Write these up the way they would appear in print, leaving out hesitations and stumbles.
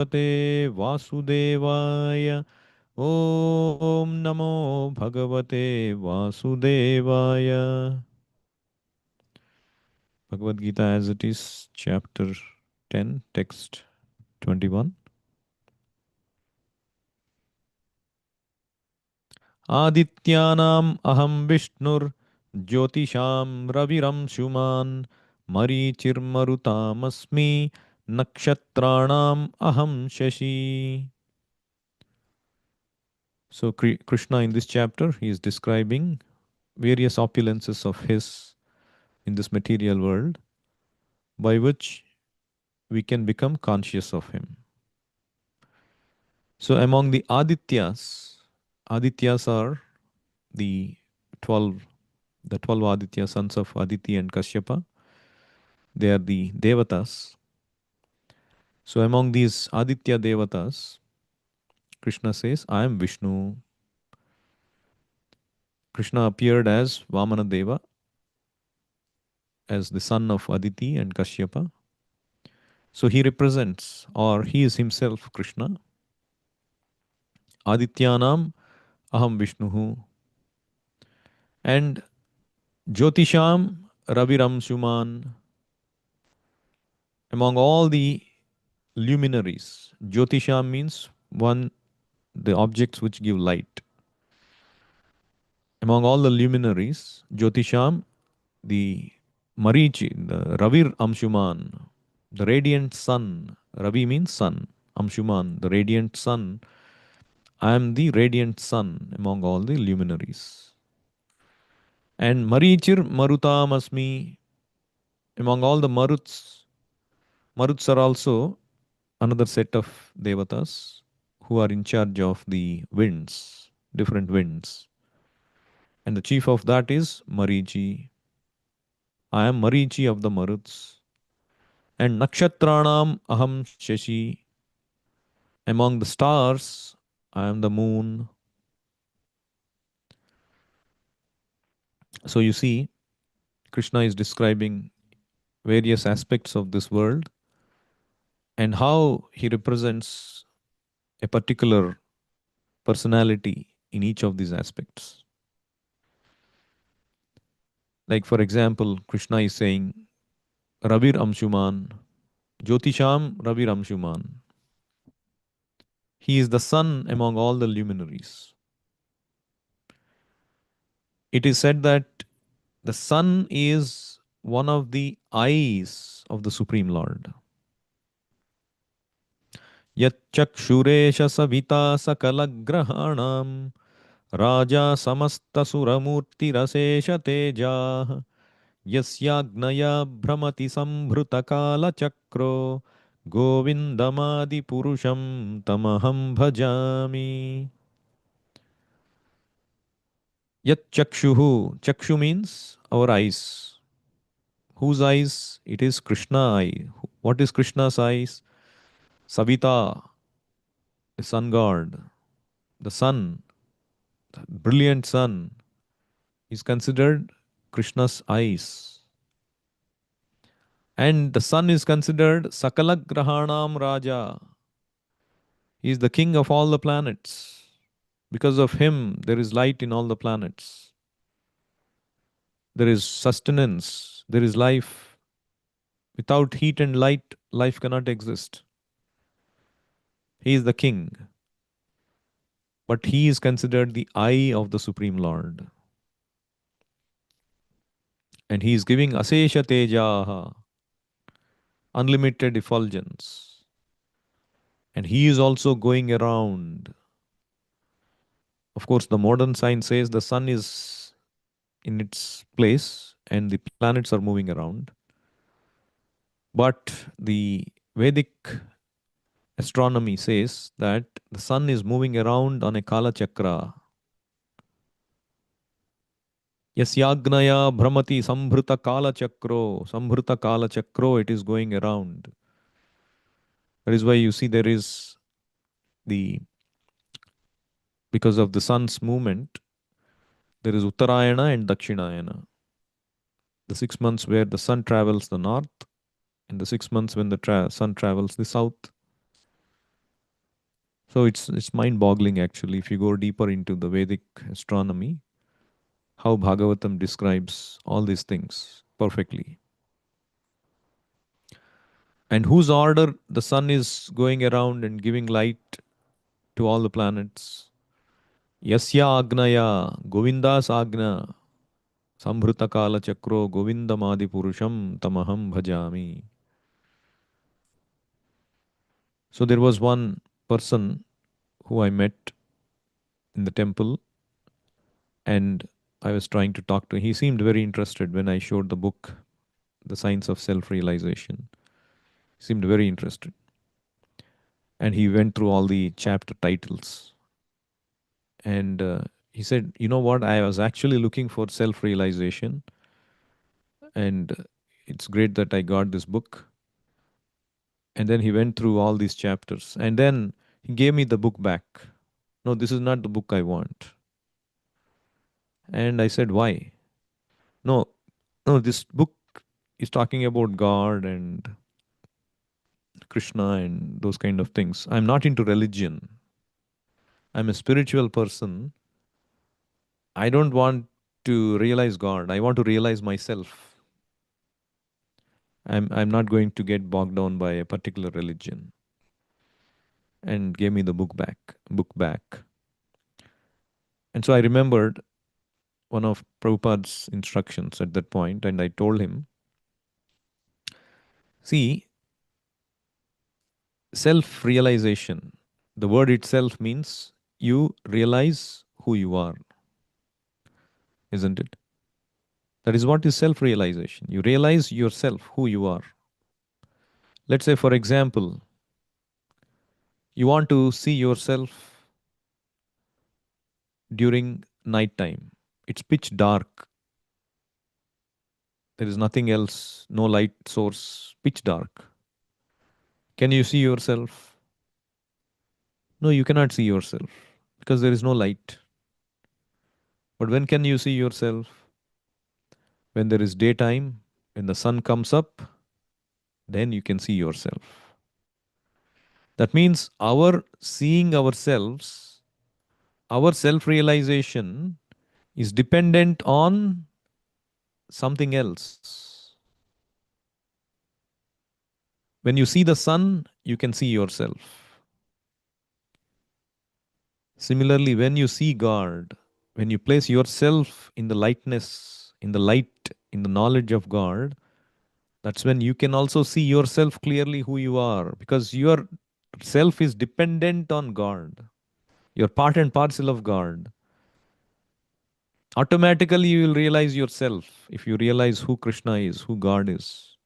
Bhagavate Vasudevaya. Om Namo Bhagavate Vasudevaya. Bhagavad Gita as it is, chapter 10, text 21. Adityanam aham Vishnur Jyotisham Raviram Shuman Marichir Marutamasmi Nakshatranam aham Shashi. So Krishna in this chapter he is describing various opulences of his in this material world by which we can become conscious of him. So among Adityas are the 12, the 12 Aditya sons of Aditi and Kashyapa. They are the Devatas. So among these Aditya Devatas, Krishna says, I am Vishnu. Krishna appeared as Vamana Deva, as the son of Aditi and Kashyapa. So he represents, or he is himself Krishna. Adityanam aham Vishnuhu. And Jyotisham Raviram Suman. Among all the luminaries, Jyotisham means one, the objects which give light. Among all the luminaries, Jyotisham, the Marichi, the Ravir Amshuman, the radiant sun. Ravi means sun. Amshuman, the radiant sun. I am the radiant sun among all the luminaries. And Marichir Marutam Asmi, among all the Maruts. Maruts are also another set of devatas who are in charge of the winds, different winds. And the chief of that is Marichi. I am Marichi of the Maruts. And Nakshatranam Aham Shashi. Among the stars, I am the moon. So you see, Krishna is describing various aspects of this world and how he represents a particular personality in each of these aspects. Like, for example, Krishna is saying, Ravir Amshuman, Jyotisham Ravir Amshuman. He is the sun among all the luminaries. It is said that the sun is one of the eyes of the Supreme Lord. Yacchakshuresha savita sakalagrahanam Raja samasta suramurti rasesha teja Yasyagnaya Brahmati Sambhuta Kala Chakro Govindamadi Purusham Tamaham Bhajami. Yat Chakshuhu. Chakshu means our eyes. Whose eyes? It is Krishna eye. What is Krishna's eyes? Savita, the sun god. The sun, the brilliant sun, is considered Krishna's eyes. And the sun is considered Sakalagrahanam Raja. He is the king of all the planets. Because of him, there is light in all the planets. There is sustenance. There is life. Without heat and light, life cannot exist. He is the king. But he is considered the eye of the Supreme Lord. And he is giving Asesha Tejaha, unlimited effulgence. And he is also going around. Of course, the modern science says the sun is in its place and the planets are moving around. But the Vedic astronomy says that the sun is moving around on a Kala Chakra. Yasyagnaya Brahmati Sambhruta Kala Chakro. Sambhruta Kala Chakro, it is going around. That is why you see there is the, because of the sun's movement, there is Uttarayana and Dakshinayana. The 6 months where the sun travels the north, and the 6 months when the sun travels the south. So it's mind-boggling actually if you go deeper into the Vedic astronomy, how Bhagavatam describes all these things perfectly. And whose order the sun is going around and giving light to all the planets. Yasya Agnaya, Govindas Agna, Sambhrita Kala Chakro, Govindamadi Purusham Tamaham Bhajami. So there was one person who I met in the temple, and I was trying to talk to him. He seemed very interested when I showed the book, The Science of Self Realization. He seemed very interested. And he went through all the chapter titles. And he said, "You know what? I was actually looking for self realization, and it's great that I got this book." And then he went through all these chapters. And then he gave me the book back. "No, this is not the book I want." And I said, "Why?" "No, no, this book is talking about God and Krishna and those kind of things. I'm not into religion. I'm a spiritual person. I don't want to realize God. I want to realize myself. I'm not going to get bogged down by a particular religion." And gave me the book back. And so I remembered one of Prabhupada's instructions at that point, and I told him, "See, self realization, the word itself means you realize who you are, isn't it? That is what is self realization. You realize yourself, who you are. Let's say, for example, you want to see yourself during night time. It's pitch dark. There is nothing else, no light source, pitch dark. Can you see yourself? No, you cannot see yourself because there is no light. But when can you see yourself? When there is daytime, when the sun comes up, then you can see yourself. That means our seeing ourselves, our self realization is dependent on something else. When you see the sun, you can see yourself. Similarly, when you see God, when you place yourself in the lightness, in the light, in the knowledge of God, that's when you can also see yourself clearly who you are because your self is dependent on God. You're part and parcel of God. Automatically, you will realize yourself if you realize who Krishna is, who God is.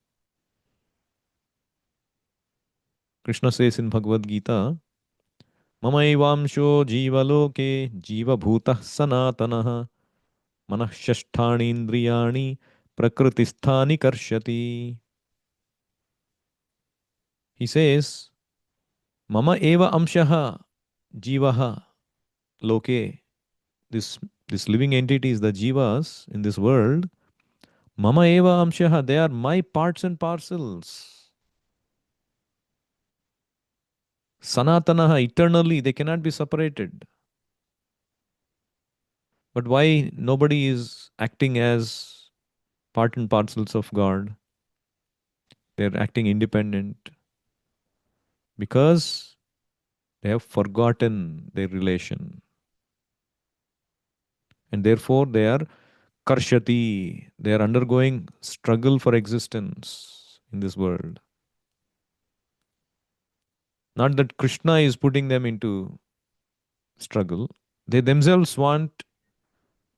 Krishna says in Bhagavad Gita, Mama evamsho jivaloke jiva bhutah sanatanaha manah shashthani indriyani prakritisthani karshati. He says, Mama eva amshaha jivaha loke. This, this living entities, the jivas in this world, Mama eva amshaha, they are my parts and parcels. Sanatanaha, eternally, they cannot be separated. But why nobody is acting as part and parcels of God? They're acting independent because they have forgotten their relation. And therefore they are karshati. They are undergoing struggle for existence in this world. Not that Krishna is putting them into struggle. They themselves want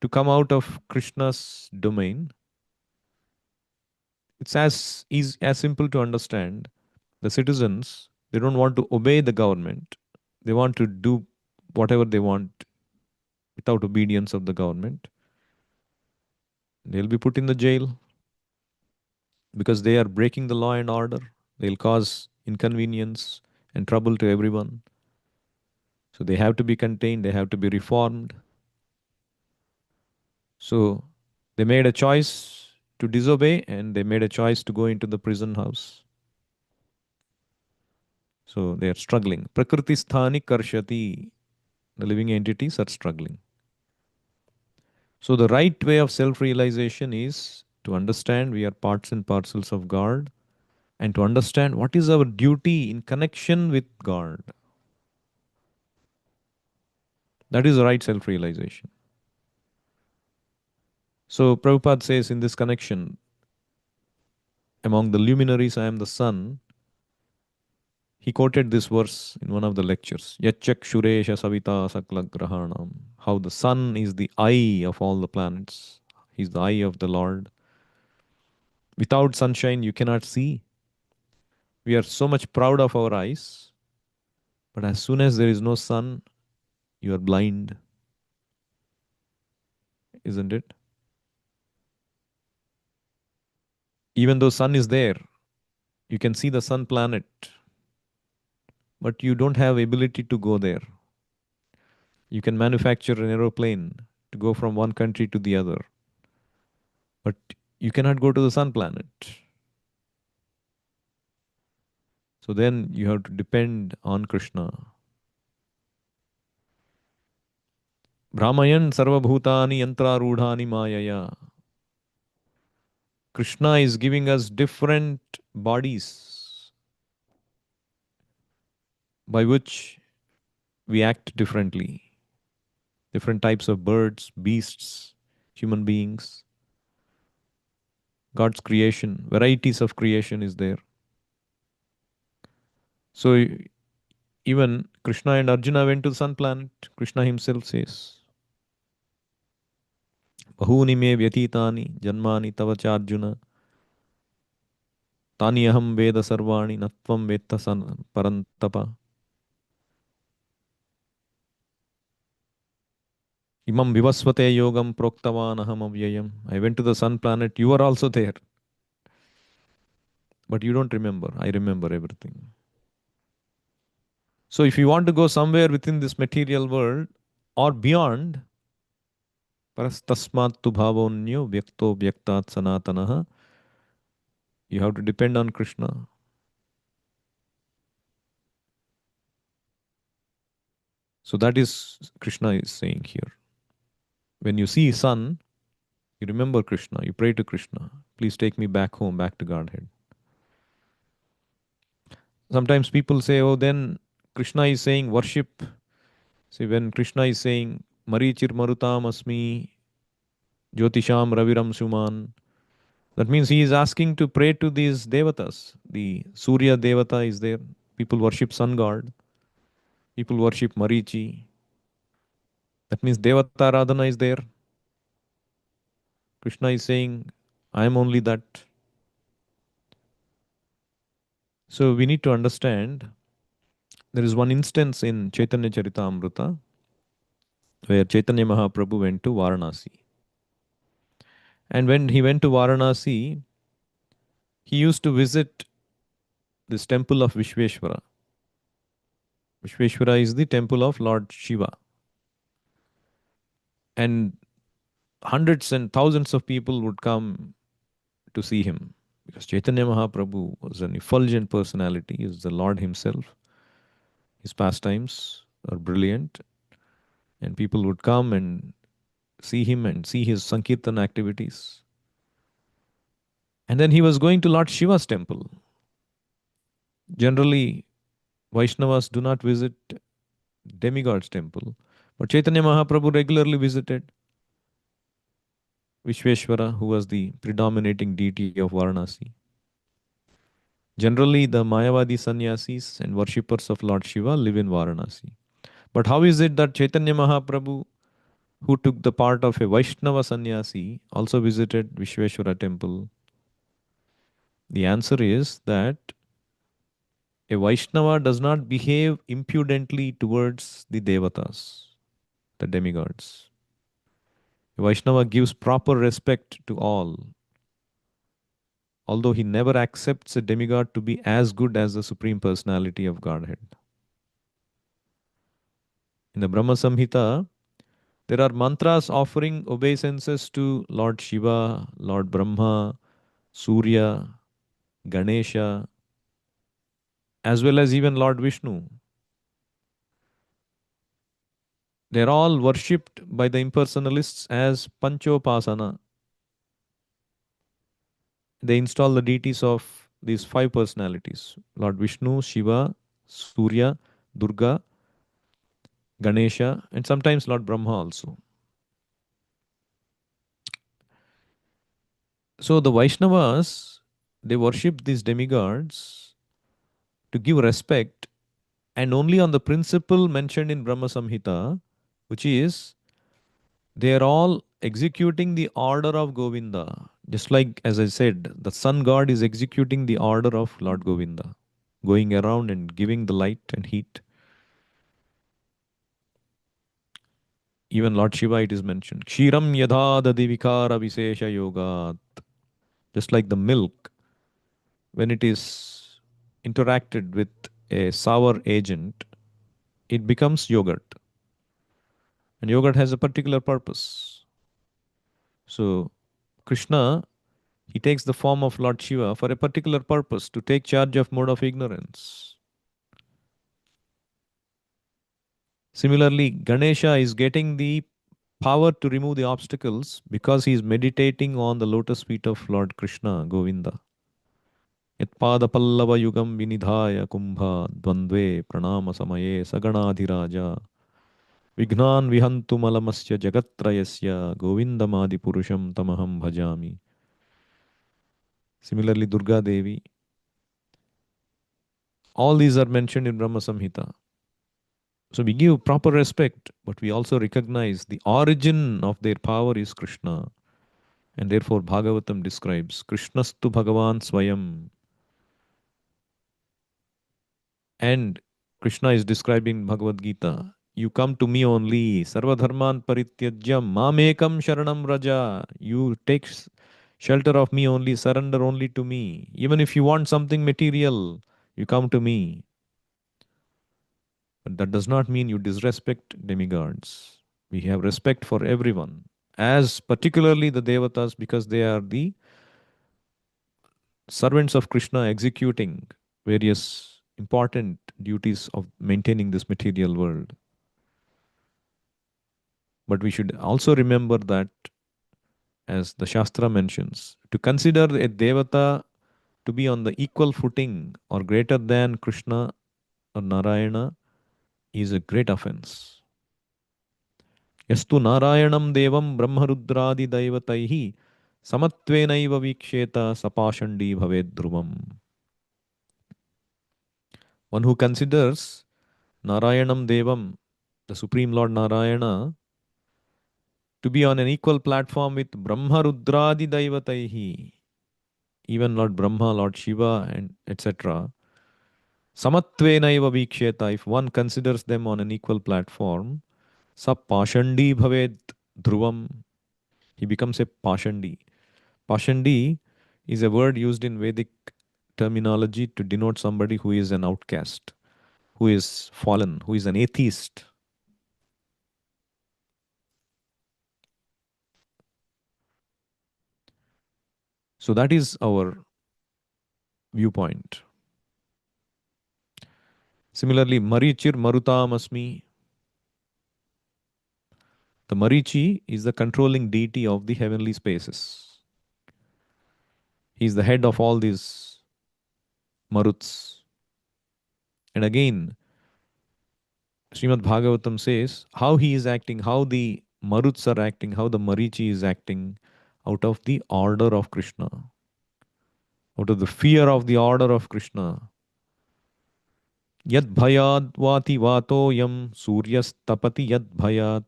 to come out of Krishna's domain. It's as simple to understand. The citizens, they don't want to obey the government. They want to do whatever they want without obedience of the government. They'll be put in the jail because they are breaking the law and order. They'll cause inconvenience and trouble to everyone. So they have to be contained, they have to be reformed. So they made a choice to disobey and they made a choice to go into the prison house. So they are struggling. Prakriti sthani karshati. The living entities are struggling. So the right way of self-realization is to understand we are parts and parcels of God, and to understand what is our duty in connection with God. That is the right self-realization. So Prabhupada says in this connection, among the luminaries, I am the sun. He quoted this verse in one of the lectures. Yachak Shuresha Savita Sakla Grahanam. How the sun is the eye of all the planets. He's the eye of the Lord. Without sunshine, you cannot see. We are so much proud of our eyes, but as soon as there is no sun, you are blind, isn't it? Even though sun is there, you can see the sun planet, but you don't have ability to go there. You can manufacture an aeroplane to go from one country to the other, but you cannot go to the sun planet. So then you have to depend on Krishna. Brahmayan sarvabhutani yantrarudhani mayaya. Krishna is giving us different bodies by which we act differently. Different types of birds, beasts, human beings, God's creation, varieties of creation is there. So even Krishna and Arjuna went to the sun planet. Krishna himself says, Bahuni me vyatitani janmani tavacha Arjuna tani aham veda sarvani natvam vetta san parantapa imam vivasvate yogam proktavan aham avyayam. I went to the sun planet. You are also there. But you don't remember. I remember everything. So if you want to go somewhere within this material world or beyond, parastasmat tu bhavonyo vyakto vyaktat sanatanaha, you have to depend on Krishna. So that is Krishna is saying here. When you see sun, you remember Krishna, you pray to Krishna. Please take me back home, back to Godhead. Sometimes people say, oh, then Krishna is saying worship. See, when Krishna is saying Marichir Marutam Asmi Jyotisham Raviram Suman, that means he is asking to pray to these devatas. The Surya Devata is there. People worship sun god. People worship Marichi. That means Devata Radhana is there. Krishna is saying, I am only that. So we need to understand there is one instance in Chaitanya Charitamrita where Chaitanya Mahaprabhu went to Varanasi. And when he went to Varanasi, he used to visit this temple of Vishveshwara. Vishveshwara is the temple of Lord Shiva. And hundreds and thousands of people would come to see him because Chaitanya Mahaprabhu was an effulgent personality. He is the Lord himself. His pastimes are brilliant, and people would come and see him and see his Sankirtan activities. And then he was going to Lord Shiva's temple. Generally, Vaishnavas do not visit demigod's temple, but Chaitanya Mahaprabhu regularly visited Vishveshwara, who was the predominating deity of Varanasi. Generally, the Mayavadi sannyasis and worshippers of Lord Shiva live in Varanasi. But how is it that Chaitanya Mahaprabhu, who took the part of a Vaishnava sannyasi, also visited Vishveshwara temple? The answer is that a Vaishnava does not behave impudently towards the devatas, the demigods. A Vaishnava gives proper respect to all, although he never accepts a demigod to be as good as the Supreme Personality of Godhead. In the Brahma Samhita, there are mantras offering obeisances to Lord Shiva, Lord Brahma, Surya, Ganesha, as well as even Lord Vishnu. They're all worshipped by the impersonalists as Panchopasana. They install the deities of these five personalities: Lord Vishnu, Shiva, Surya, Durga, Ganesha, and sometimes Lord Brahma also. So the Vaishnavas, they worship these demigods to give respect, and only on the principle mentioned in Brahma Samhita, which is they are all executing the order of Govinda. Just like, as I said, the sun god is executing the order of Lord Govinda, going around and giving the light and heat. Even Lord Shiva, it is mentioned. Kshiram yadha dadivikara visesha yogat. Just like the milk, when it is interacted with a sour agent, it becomes yogurt. And yogurt has a particular purpose. So, Krishna, he takes the form of Lord Shiva for a particular purpose, to take charge of mode of ignorance. Similarly, Ganesha is getting the power to remove the obstacles because he is meditating on the lotus feet of Lord Krishna, Govinda. यत्पादपल्लवयुगं विनिधाय Kumbh द्वन्द्वे प्रणामसमये सगणाधिराजा विघ्नान् विहन्तुमलमस्य जगत्त्रयस्य गोविन्दमादिपुरुषं तमहं भजामि. Similarly, Durga Devi. All these are mentioned in Brahma Samhita. So we give proper respect, but we also recognize the origin of their power is Krishna. And therefore Bhagavatam describes Krishnastu Bhagavan Swayam. And Krishna is describing Bhagavad Gita. You come to me only. Sarvadharman parityajyam mamekam sharanam raja. You take shelter of me only, surrender only to me. Even if you want something material, you come to me. But that does not mean you disrespect demigods. We have respect for everyone, as particularly the devatas, because they are the servants of Krishna executing various important duties of maintaining this material world. But we should also remember that, as the Shastra mentions, to consider a Devata to be on the equal footing or greater than Krishna or Narayana is a great offense. Yastu Narayanam Devam Brahmarudradi Daivataihi Samatvenaiva Viksheta Sapashandi Bhaved Dhruvam. One who considers Narayanam Devam, the Supreme Lord Narayana, to be on an equal platform with Brahma Rudradi Daivataihi, even Lord Brahma, Lord Shiva, and etc. Samatvenaiva Viksheta, if one considers them on an equal platform, Sa Pashandi Bhaved Dhruvam, he becomes a Pashandi. Pashandi is a word used in Vedic terminology to denote somebody who is an outcast, who is fallen, who is an atheist. So that is our viewpoint. Similarly, Marichir Marutam Asmi. The Marichi is the controlling deity of the heavenly spaces. He is the head of all these Maruts. And again, Srimad Bhagavatam says how he is acting, how the Maruts are acting, how the Marichi is acting out of the order of Krishna, out of the fear of the order of Krishna. Yad bhayad vati vato yam suryastapati yad bhayat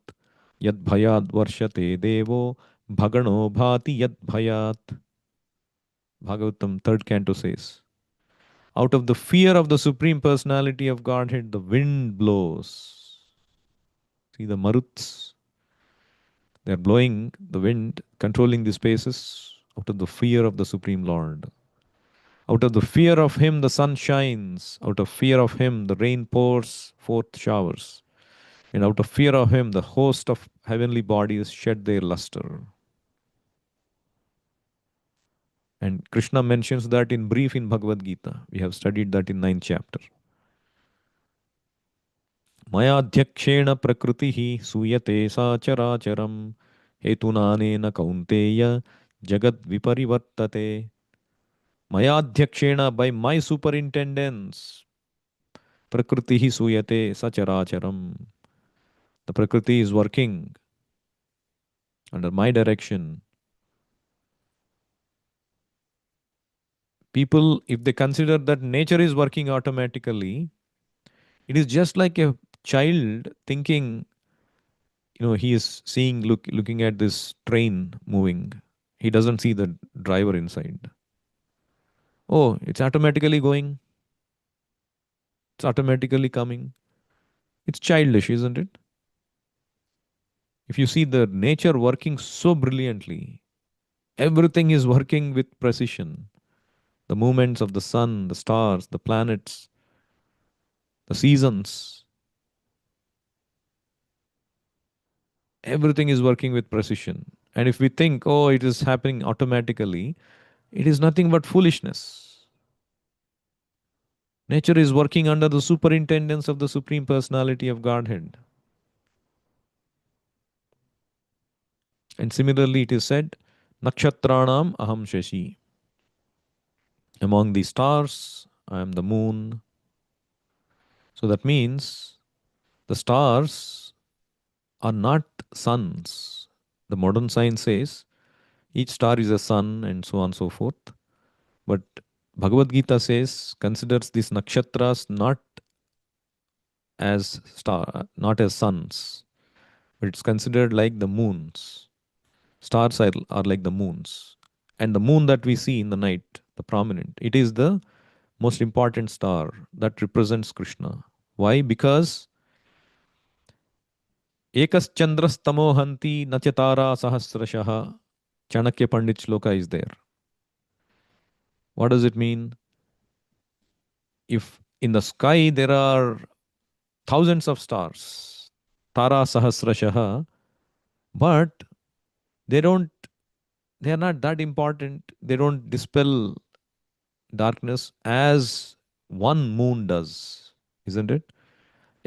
yad bhayad varshate devo bhagano bhati yad bhayat. Bhagavatam, third canto says, out of the fear of the Supreme Personality of Godhead, the wind blows. See the Maruts, they are blowing the wind, controlling the spaces out of the fear of the Supreme Lord. Out of the fear of Him, the sun shines. Out of fear of Him, the rain pours forth showers. And out of fear of Him, the host of heavenly bodies shed their luster. And Krishna mentions that in brief in Bhagavad Gita. We have studied that in ninth chapter. मयाध्यक्षेण प्रकृतिः सूयते साचराचरं हेतुनानेन कौन्तेय जगद्विपरिवर्तते. मयाध्यक्षेण, by my superintendence, prakritihi suyate sacharacharam. The prakriti is working under my direction. People, if they consider that nature is working automatically, it is just like a child thinking, he is seeing, looking at this train moving. He doesn't see the driver inside. Oh, it's automatically going, it's automatically coming. It's childish, isn't it? If you see the nature working so brilliantly, everything is working with precision. The movements of the sun, the stars, the planets, the seasons, everything is working with precision. And if we think, oh, it is happening automatically, it is nothing but foolishness. Nature is working under the superintendence of the Supreme Personality of Godhead. And similarly, it is said, Nakshatranam aham shashi. Among the stars, I am the moon. So that means the stars are not suns. The modern science says each star is a sun and so on and so forth. But Bhagavad Gita says, considers these nakshatras not as not as suns, but it's considered like the moons. Stars are like the moons. And the moon that we see in the night, the prominent, it is the most important star that represents Krishna. Why? Because Ekaschandrastamohanti nachatara sahasrashaha. Chanakya Pandit Shloka is there. What does it mean? If in the sky there are thousands of stars, Tara Sahasrashaha, but they don't, they are not that important. They don't dispel darkness as one moon does, isn't it?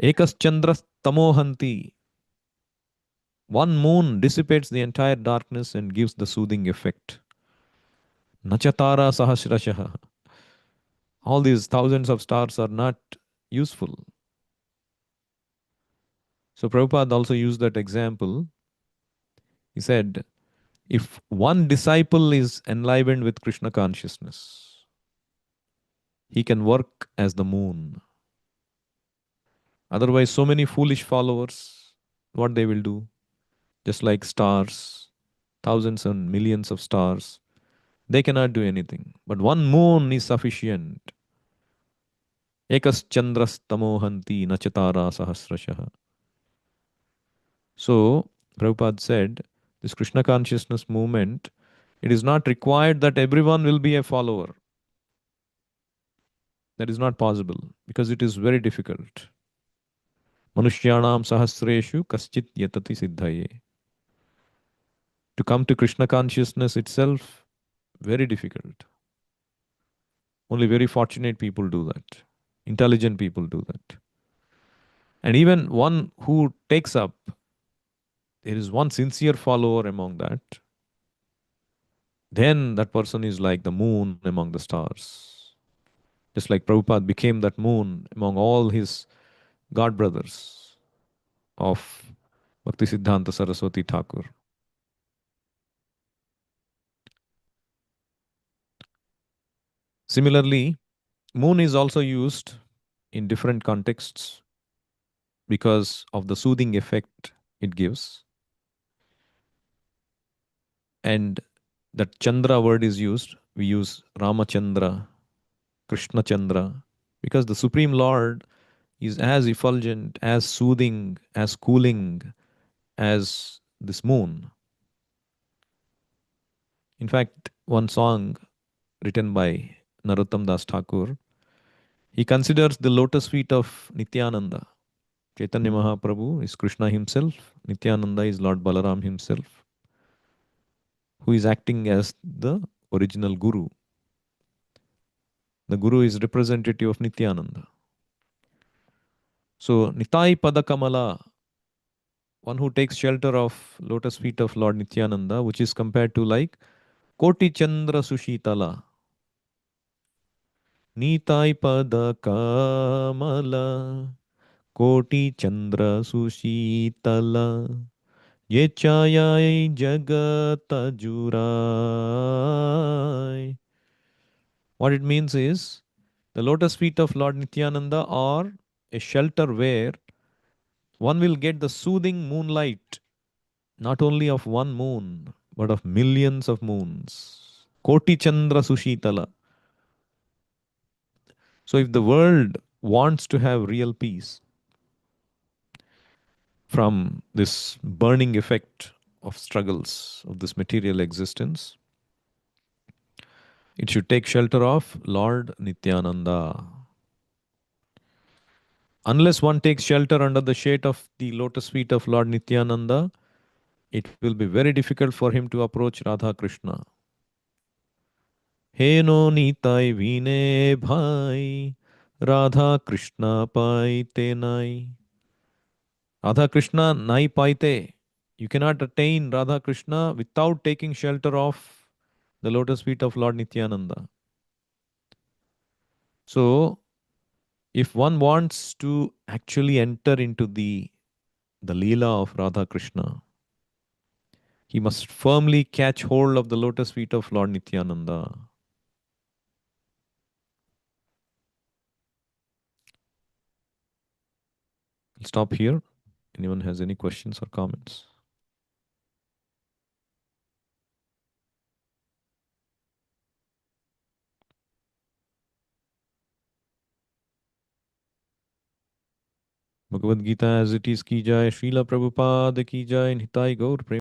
Ekas Chandras Tamohanti. One moon dissipates the entire darkness and gives the soothing effect. Nachatara Sahasrashaha. All these thousands of stars are not useful. So Prabhupada also used that example. He said, if one disciple is enlivened with Krishna consciousness, he can work as the moon. Otherwise, so many foolish followers, what they will do? Just like stars, thousands and millions of stars, they cannot do anything. But one moon is sufficient. Ekas chandras tamohanti nachatara sahasrashaha. So, Prabhupada said, this Krishna consciousness movement, it is not required that everyone will be a follower. That is not possible because it is very difficult. Manushyanam sahasreshu kaschit yatati siddhaye. To come to Krishna consciousness itself, very difficult. Only very fortunate people do that. Intelligent people do that. And even one who takes up, there is one sincere follower among that, then that person is like the moon among the stars. Just like Prabhupada became that moon among all his god brothers of Bhaktisiddhanta Saraswati Thakur. Similarly, moon is also used in different contexts because of the soothing effect it gives. And that Chandra word is used. We use Ramachandra, Krishna Chandra, because the Supreme Lord is as effulgent, as soothing, as cooling as this moon. In fact, one song written by Narottam Das Thakur, he considers the lotus feet of Nityananda. Chaitanya Mahaprabhu is Krishna himself. Nityananda is Lord Balaram himself, who is acting as the original Guru. The Guru is representative of Nityananda. So, Nitai Padakamala, one who takes shelter of lotus feet of Lord Nityananda, which is compared to like Koti Chandra Sushitala. Nitai Padakamala, Koti Chandra Sushitala. Ye chayai jagata jurai. What it means is the lotus feet of Lord Nityananda are a shelter where one will get the soothing moonlight, not only of one moon, but of millions of moons. Koti Chandra Sushitala. So if the world wants to have real peace from this burning effect of struggles of this material existence, it should take shelter of Lord Nityananda. Unless one takes shelter under the shade of the lotus feet of Lord Nityananda, it will be very difficult for him to approach Radha Krishna. He no nitai vine bhai, Radha Krishna paite nai. Radha Krishna nai paite. You cannot attain Radha Krishna without taking shelter of the lotus feet of Lord Nityananda. So, if one wants to actually enter into the Leela of Radha Krishna, he must firmly catch hold of the lotus feet of Lord Nityananda. I'll stop here. Anyone has any questions or comments? Bhagavad Gita as it is ki jai, Srila Prabhupada ki jai, Nitai Gaur Prem.